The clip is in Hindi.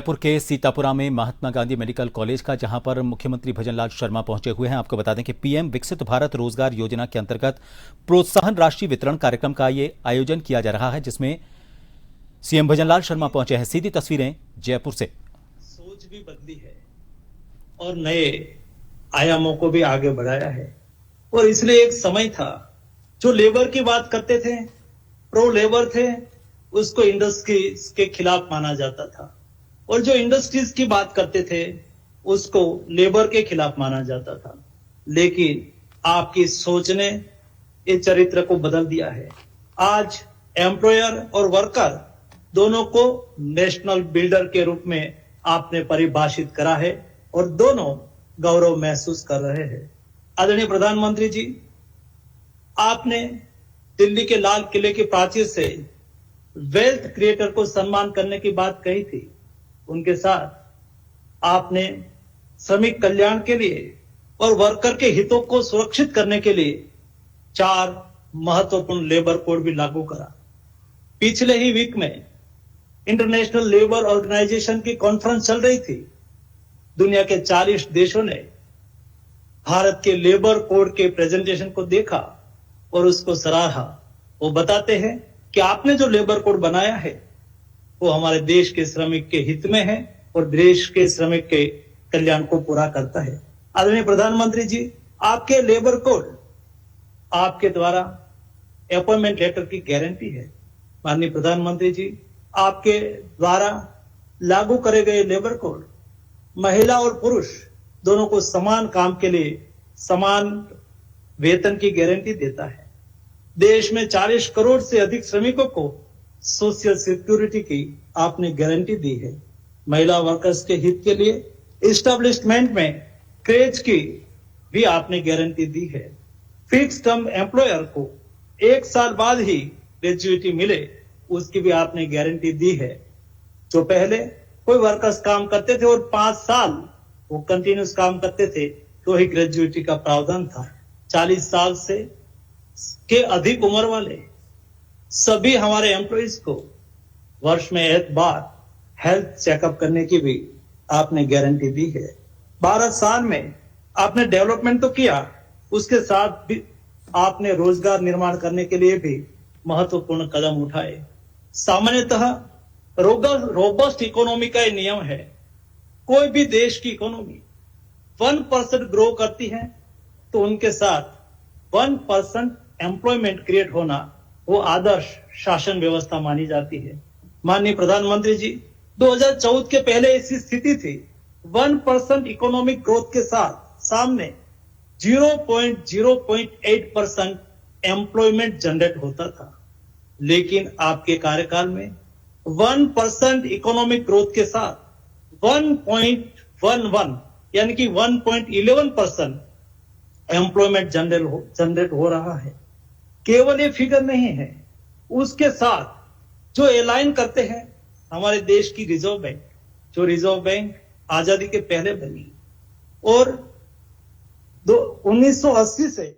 जयपुर के सीतापुरा में महात्मा गांधी मेडिकल कॉलेज का जहां पर मुख्यमंत्री भजनलाल शर्मा पहुंचे हुए हैं। आपको बता दें कि पीएम विकसित भारत रोजगार योजना के अंतर्गत प्रोत्साहन राशि वितरण कार्यक्रम का ये आयोजन किया जा रहा है, जिसमें सीएम भजनलाल शर्मा पहुंचे हैं। सीधी तस्वीरें जयपुर से। सोच भी बदली है और नए आयामों को भी आगे बढ़ाया है। और इसलिए एक समय था जो लेबर की बात करते थे, प्रो लेबर थे, उसको इंडस्ट्रीज के खिलाफ माना जाता था, और जो इंडस्ट्रीज की बात करते थे उसको लेबर के खिलाफ माना जाता था। लेकिन आपकी सोच ने ये चरित्र को बदल दिया है। आज एम्प्लॉयर और वर्कर दोनों को नेशनल बिल्डर के रूप में आपने परिभाषित करा है और दोनों गौरव महसूस कर रहे हैं। आदरणीय प्रधानमंत्री जी, आपने दिल्ली के लाल किले की प्राचीर से वेल्थ क्रिएटर को सम्मान करने की बात कही थी। उनके साथ आपने श्रमिक कल्याण के लिए और वर्कर के हितों को सुरक्षित करने के लिए 4 महत्वपूर्ण लेबर कोड भी लागू करा। पिछले ही वीक में इंटरनेशनल लेबर ऑर्गेनाइजेशन की कॉन्फ्रेंस चल रही थी। दुनिया के 40 देशों ने भारत के लेबर कोड के प्रेजेंटेशन को देखा और उसको सराहा। वो बताते हैं कि आपने जो लेबर कोड बनाया है वो हमारे देश के श्रमिक के हित में है और देश के श्रमिक के कल्याण को पूरा करता है। आदरणीय प्रधानमंत्री जी, आपके लेबर कोड आपके द्वारा अपॉइंटमेंट लेटर की गारंटी है। माननीय प्रधानमंत्री जी, आपके द्वारा लागू करे गए लेबर कोड महिला और पुरुष दोनों को समान काम के लिए समान वेतन की गारंटी देता है। देश में 40 करोड़ से अधिक श्रमिकों को सोशल सिक्योरिटी की आपने गारंटी दी है। महिला वर्कर्स के हित के लिए एस्टेब्लिशमेंट में क्रेज की भी आपने गारंटी दी है। फिक्स टर्म एम्प्लॉयर को 1 साल बाद ही ग्रेजुएटी मिले, उसकी भी आपने गारंटी दी है। जो पहले कोई वर्कर्स काम करते थे और 5 साल वो कंटिन्यूस काम करते थे तो ही ग्रेजुएटी का प्रावधान था। 40 साल से के अधिक उम्र वाले सभी हमारे एम्प्लॉइज को वर्ष में एक बार हेल्थ चेकअप करने की भी आपने गारंटी दी है। 12 साल में आपने डेवलपमेंट तो किया, उसके साथ भी आपने रोजगार निर्माण करने के लिए भी महत्वपूर्ण कदम उठाए। सामान्यतः रोबस्ट इकोनॉमी का ये नियम है। कोई भी देश की इकोनॉमी 1% ग्रो करती है तो उनके साथ 1% एम्प्लॉयमेंट क्रिएट होना वो आदर्श शासन व्यवस्था मानी जाती है। माननीय प्रधानमंत्री जी, 2014 के पहले ऐसी स्थिति थी। 1% इकोनॉमिक ग्रोथ के साथ सामने 0.08% एम्प्लॉयमेंट जनरेट होता था। लेकिन आपके कार्यकाल में 1% इकोनॉमिक ग्रोथ के साथ 1.11 यानी कि 1.11% एम्प्लॉयमेंट जनरेट हो रहा है। केवल ये फिगर नहीं है, उसके साथ जो एलाइन करते हैं हमारे देश की रिजर्व बैंक, जो रिजर्व बैंक आजादी के पहले बनी और 1980 से